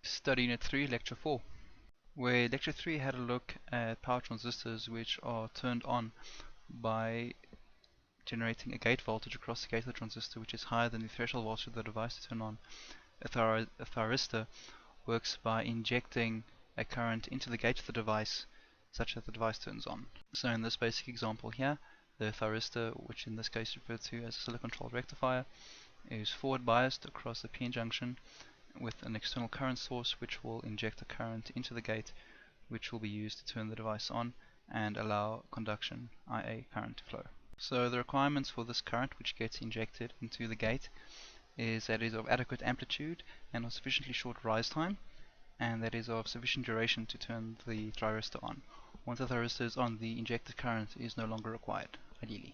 Study Unit 3, Lecture 4, where Lecture 3 had a look at power transistors which are turned on by generating a gate voltage across the gate of the transistor which is higher than the threshold voltage of the device to turn on. A thyristor works by injecting a current into the gate of the device such that the device turns on. So in this basic example here, the thyristor, which in this case is referred to as a silicon controlled rectifier, is forward biased across the PN junction with an external current source which will inject a current into the gate which will be used to turn the device on and allow conduction, IA current, to flow. So the requirements for this current which gets injected into the gate is that it is of adequate amplitude and of sufficiently short rise time, and that is of sufficient duration to turn the thyristor on. Once the thyristor is on, the injected current is no longer required, ideally.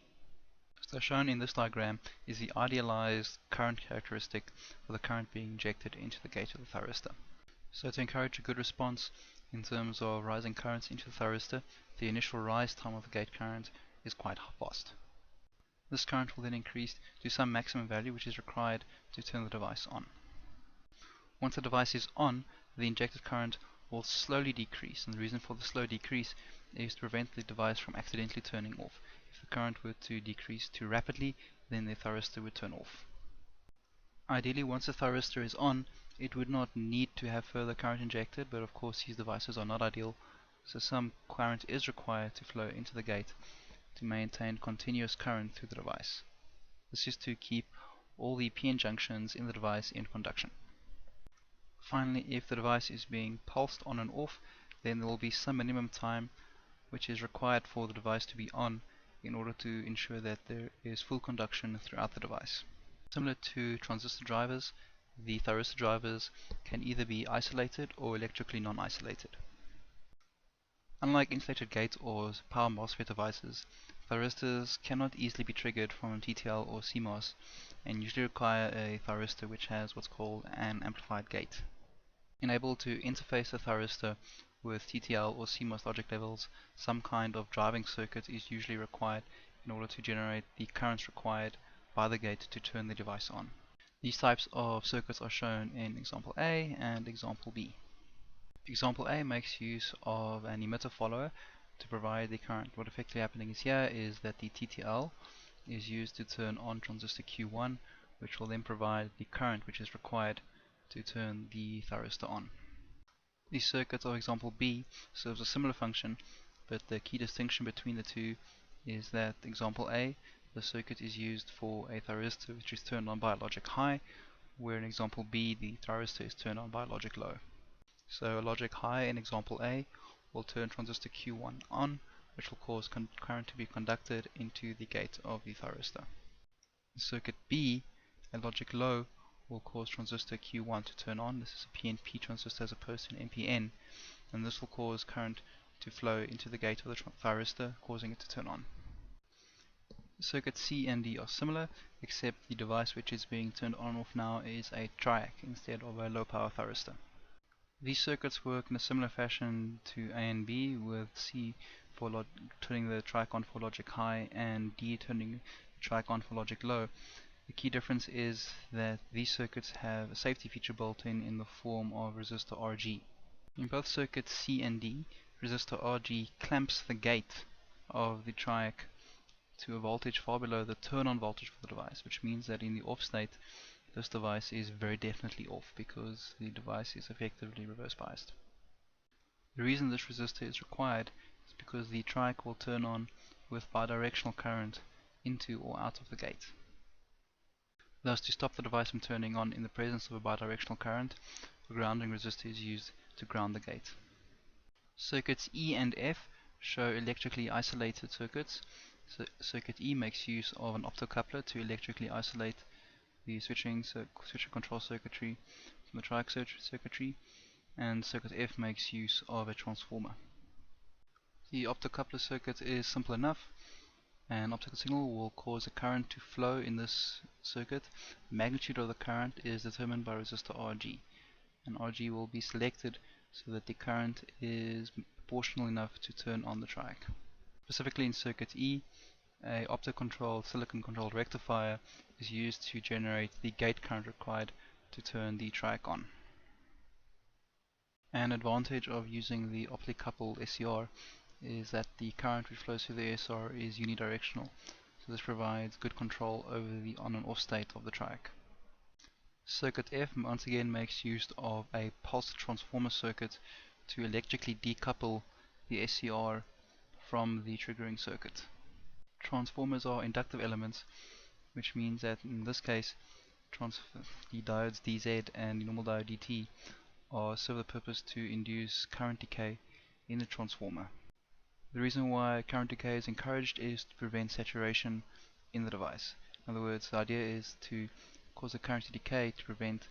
So shown in this diagram is the idealized current characteristic for the current being injected into the gate of the thyristor. So to encourage a good response in terms of rising currents into the thyristor, the initial rise time of the gate current is quite fast. This current will then increase to some maximum value which is required to turn the device on. Once the device is on, the injected current will slowly decrease, and the reason for the slow decrease is to prevent the device from accidentally turning off. If the current were to decrease too rapidly, then the thyristor would turn off. Ideally, once the thyristor is on, it would not need to have further current injected, but of course these devices are not ideal, so some current is required to flow into the gate to maintain continuous current through the device. This is to keep all the PN junctions in the device in conduction. Finally, if the device is being pulsed on and off, then there will be some minimum time which is required for the device to be on in order to ensure that there is full conduction throughout the device. Similar to transistor drivers, the thyristor drivers can either be isolated or electrically non-isolated. Unlike insulated gate or power MOSFET devices, thyristors cannot easily be triggered from TTL or CMOS and usually require a thyristor which has what's called an amplified gate. Enabled to interface the thyristor with TTL or CMOS logic levels, some kind of driving circuit is usually required in order to generate the currents required by the gate to turn the device on. These types of circuits are shown in example A and example B. Example A makes use of an emitter follower to provide the current. What effectively happening is here is that the TTL is used to turn on transistor Q1, which will then provide the current which is required to turn the thyristor on. The circuit of example B serves a similar function, but the key distinction between the two is that example A, the circuit is used for a thyristor which is turned on by a logic high, where in example B the thyristor is turned on by a logic low. So a logic high in example A will turn transistor Q1 on, which will cause current to be conducted into the gate of the thyristor. In circuit B, a logic low will cause transistor Q1 to turn on. This is a PNP transistor as opposed to an NPN, and this will cause current to flow into the gate of the thyristor, causing it to turn on. Circuits C and D are similar, except the device which is being turned on and off now is a triac instead of a low power thyristor. These circuits work in a similar fashion to A and B, with C for turning the triac on for logic high and D turning the triac on for logic low. The key difference is that these circuits have a safety feature built in the form of resistor RG. In both circuits C and D, resistor RG clamps the gate of the triac to a voltage far below the turn-on voltage for the device, which means that in the off state this device is very definitely off because the device is effectively reverse biased. The reason this resistor is required is because the triac will turn on with bidirectional current into or out of the gate. Thus, to stop the device from turning on in the presence of a bidirectional current, a grounding resistor is used to ground the gate. Circuits E and F show electrically isolated circuits. So circuit E makes use of an optocoupler to electrically isolate the switching control circuitry from the triac circuitry, and circuit F makes use of a transformer. The optocoupler circuit is simple enough. An optical signal will cause a current to flow in this circuit. The magnitude of the current is determined by resistor RG, and RG will be selected so that the current is proportional enough to turn on the triac. Specifically in circuit E, a opto-controlled silicon controlled rectifier is used to generate the gate current required to turn the triac on. An advantage of using the optically coupled SCR is that the current which flows through the SCR is unidirectional, so this provides good control over the on and off state of the triac. Circuit F once again makes use of a pulse transformer circuit to electrically decouple the SCR from the triggering circuit. Transformers are inductive elements, which means that in this case the diodes DZ and the normal diode DT serve the purpose to induce current decay in the transformer. The reason why current decay is encouraged is to prevent saturation in the device. In other words, the idea is to cause the current to decay to prevent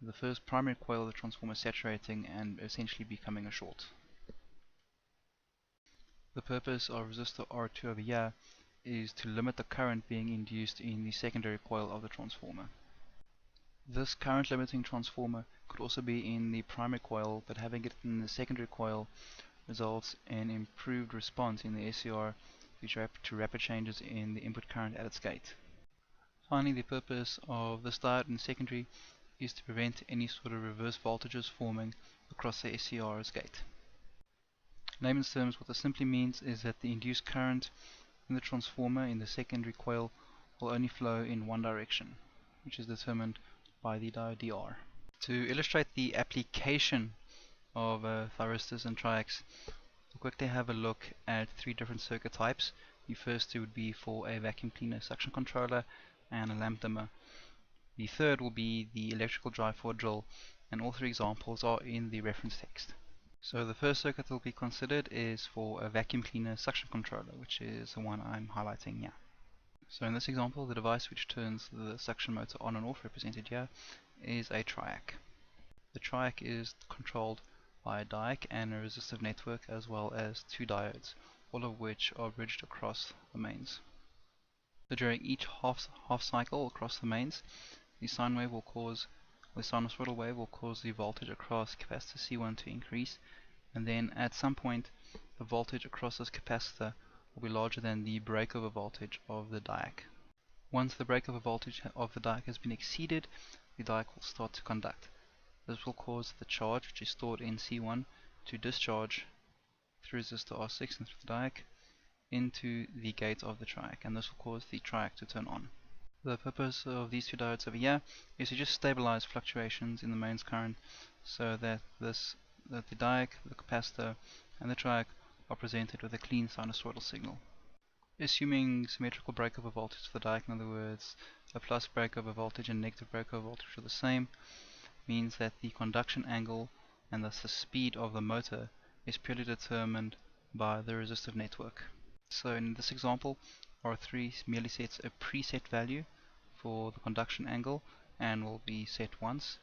the first primary coil of the transformer saturating and essentially becoming a short. The purpose of resistor R2 over here is to limit the current being induced in the secondary coil of the transformer. This current limiting transformer could also be in the primary coil, but having it in the secondary coil results in improved response in the SCR due to rapid changes in the input current at its gate. Finally, the purpose of this diode in secondary is to prevent any sort of reverse voltages forming across the SCR's gate. In layman's terms, what this simply means is that the induced current in the transformer in the secondary coil will only flow in one direction, which is determined by the diode DR. To illustrate the application of thyristors and triacs, we'll quickly have a look at three different circuit types. The first two would be for a vacuum cleaner suction controller and a lamp dimmer. The third will be the electrical drive for a drill, and all three examples are in the reference text. So the first circuit that will be considered is for a vacuum cleaner suction controller, which is the one I'm highlighting here. So in this example, the device which turns the suction motor on and off, represented here, is a triac. The triac is controlled by a dioc and a resistive network, as well as two diodes, all of which are bridged across the mains. So during each half cycle across the mains, the sinusoidal wave will cause the voltage across capacitor C1 to increase, and then at some point the voltage across this capacitor will be larger than the breakover voltage of the dioc. Once the breakover voltage of the dioc has been exceeded, the dioc will start to conduct. This will cause the charge, which is stored in C1, to discharge through resistor R6 and through the dioc into the gate of the triac, and this will cause the triac to turn on. The purpose of these two diodes over here is to just stabilize fluctuations in the mains current, so that the dioc, the capacitor, and the triac are presented with a clean sinusoidal signal. Assuming symmetrical breakover voltage for the dioc, in other words, a plus breakover voltage and negative breakover voltage are the same, means that the conduction angle and thus the speed of the motor is purely determined by the resistive network. So in this example, R3 merely sets a preset value for the conduction angle and will be set once,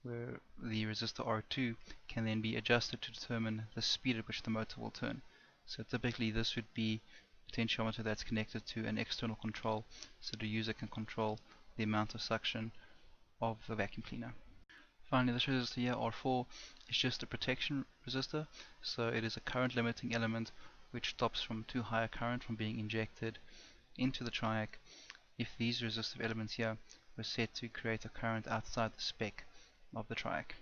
where the resistor R2 can then be adjusted to determine the speed at which the motor will turn. So typically this would be a potentiometer that's connected to an external control, so the user can control the amount of suction of the vacuum cleaner. Finally, this resistor here, R4, is just a protection resistor, so it is a current limiting element which stops from too high a current from being injected into the triac if these resistive elements here were set to create a current outside the spec of the triac.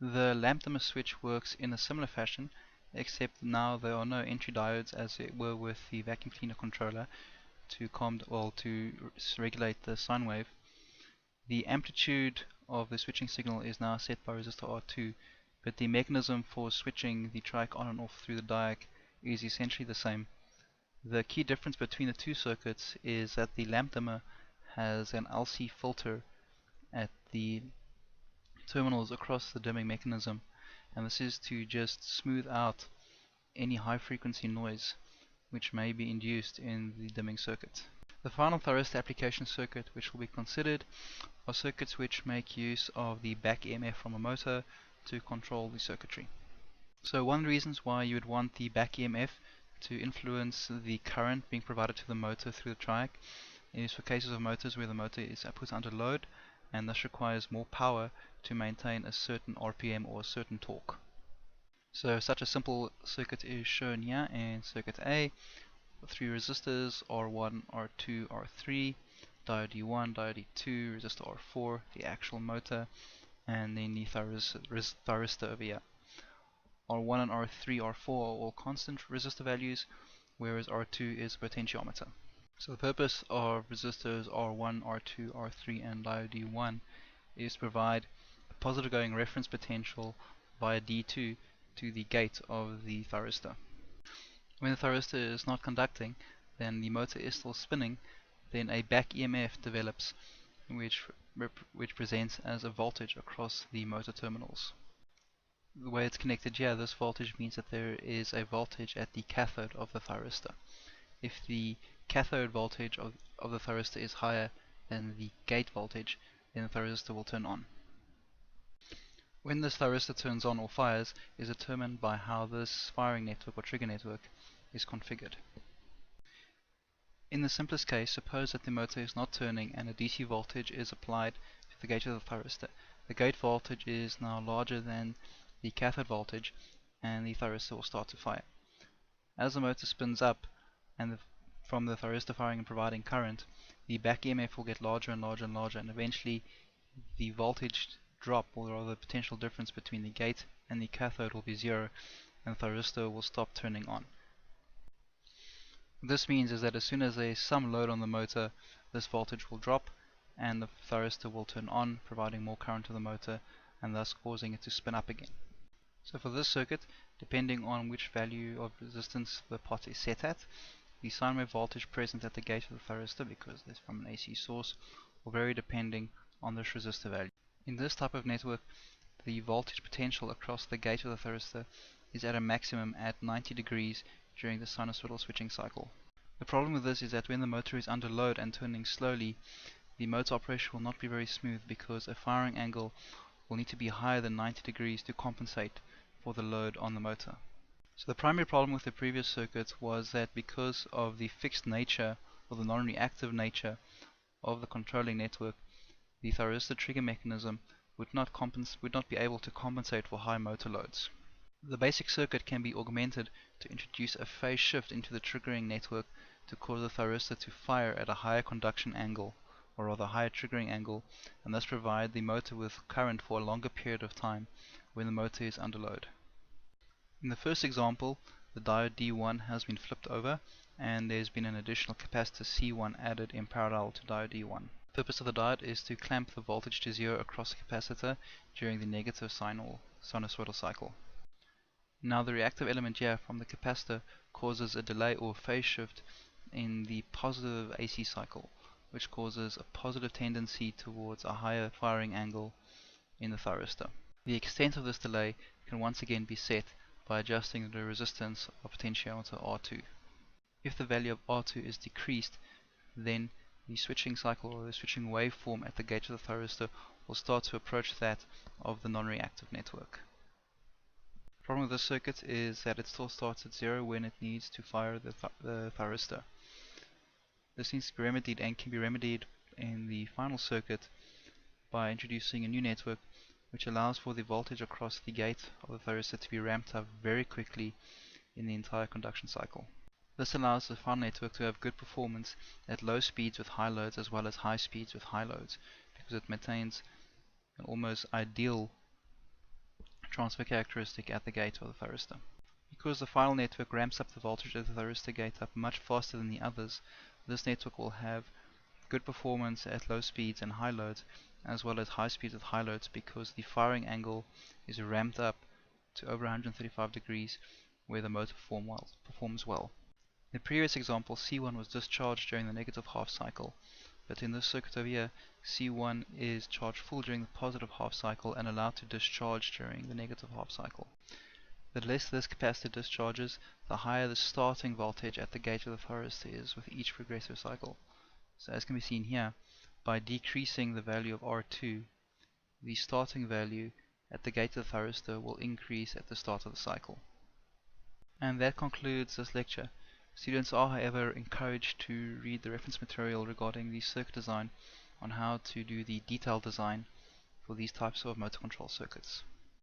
The lamp dimmer switch works in a similar fashion, except now there are no entry diodes as it were with the vacuum cleaner controller to regulate the sine wave. The amplitude of the switching signal is now set by resistor R2, but the mechanism for switching the triac on and off through the dioc is essentially the same. The key difference between the two circuits is that the lamp dimmer has an LC filter at the terminals across the dimming mechanism, and this is to just smooth out any high frequency noise which may be induced in the dimming circuit. The final thyristor application circuit which will be considered are circuits which make use of the back EMF from a motor to control the circuitry. So one of the reasons why you would want the back EMF to influence the current being provided to the motor through the triac is for cases of motors where the motor is put under load and thus requires more power to maintain a certain RPM or a certain torque. So such a simple circuit is shown here in circuit A. Three resistors, R1, R2, R3, diode E1, diode E2, resistor R4, the actual motor, and then the thyristor over here. R1 and R3, R4 are all constant resistor values, whereas R2 is a potentiometer. So the purpose of resistors R1, R2, R3 and diode D1 is to provide a positive going reference potential via D2 to the gate of the thyristor. When the thyristor is not conducting, then the motor is still spinning, then a back EMF develops which presents as a voltage across the motor terminals. The way it's connected here, this voltage means that there is a voltage at the cathode of the thyristor. If the cathode voltage of the thyristor is higher than the gate voltage, then the thyristor will turn on. When this thyristor turns on or fires is determined by how this firing network or trigger network is configured. In the simplest case, suppose that the motor is not turning and a DC voltage is applied to the gate of the thyristor. The gate voltage is now larger than the cathode voltage and the thyristor will start to fire. As the motor spins up and from the thyristor firing and providing current, the back EMF will get larger and larger and larger, and eventually the voltage drop, or rather the potential difference between the gate and the cathode, will be zero and the thyristor will stop turning on. What this means is that as soon as there is some load on the motor, this voltage will drop and the thyristor will turn on, providing more current to the motor and thus causing it to spin up again. So for this circuit, depending on which value of resistance the pot is set at, the sine wave voltage present at the gate of the thyristor, because it's from an AC source, will vary depending on this resistor value. In this type of network, the voltage potential across the gate of the thyristor is at a maximum at 90 degrees during the sinusoidal switching cycle. The problem with this is that when the motor is under load and turning slowly, the motor operation will not be very smooth because a firing angle will need to be higher than 90 degrees to compensate for the load on the motor. So the primary problem with the previous circuit was that because of the fixed nature or the non-reactive nature of the controlling network, the thyristor trigger mechanism would not be able to compensate for high motor loads. The basic circuit can be augmented to introduce a phase shift into the triggering network to cause the thyristor to fire at a higher conduction angle, or rather higher triggering angle, and thus provide the motor with current for a longer period of time when the motor is under load. In the first example, the diode D1 has been flipped over and there's been an additional capacitor C1 added in parallel to diode D1. The purpose of the diode is to clamp the voltage to zero across the capacitor during the negative sinusoidal cycle. Now the reactive element here from the capacitor causes a delay or phase shift in the positive AC cycle, which causes a positive tendency towards a higher firing angle in the thyristor. The extent of this delay can once again be set by adjusting the resistance of potentiometer R2. If the value of R2 is decreased, then the switching cycle or the switching waveform at the gate of the thyristor will start to approach that of the non-reactive network. The problem with this circuit is that it still starts at zero when it needs to fire the thyristor. This needs to be remedied and can be remedied in the final circuit by introducing a new network which allows for the voltage across the gate of the thyristor to be ramped up very quickly in the entire conduction cycle. This allows the final network to have good performance at low speeds with high loads as well as high speeds with high loads, because it maintains an almost ideal transfer characteristic at the gate of the thyristor. Because the final network ramps up the voltage of the thyristor gate up much faster than the others, this network will have good performance at low speeds and high loads, as well as high speeds with high loads, because the firing angle is ramped up to over 135 degrees where the motor performs well. In the previous example, C1 was discharged during the negative half cycle, but in this circuit over here, C1 is charged full during the positive half cycle and allowed to discharge during the negative half cycle. The less this capacitor discharges, the higher the starting voltage at the gate of the thyristor is with each progressive cycle. So as can be seen here, by decreasing the value of R2, the starting value at the gate of the thyristor will increase at the start of the cycle. And that concludes this lecture. Students are, however, encouraged to read the reference material regarding the circuit design on how to do the detailed design for these types of motor control circuits.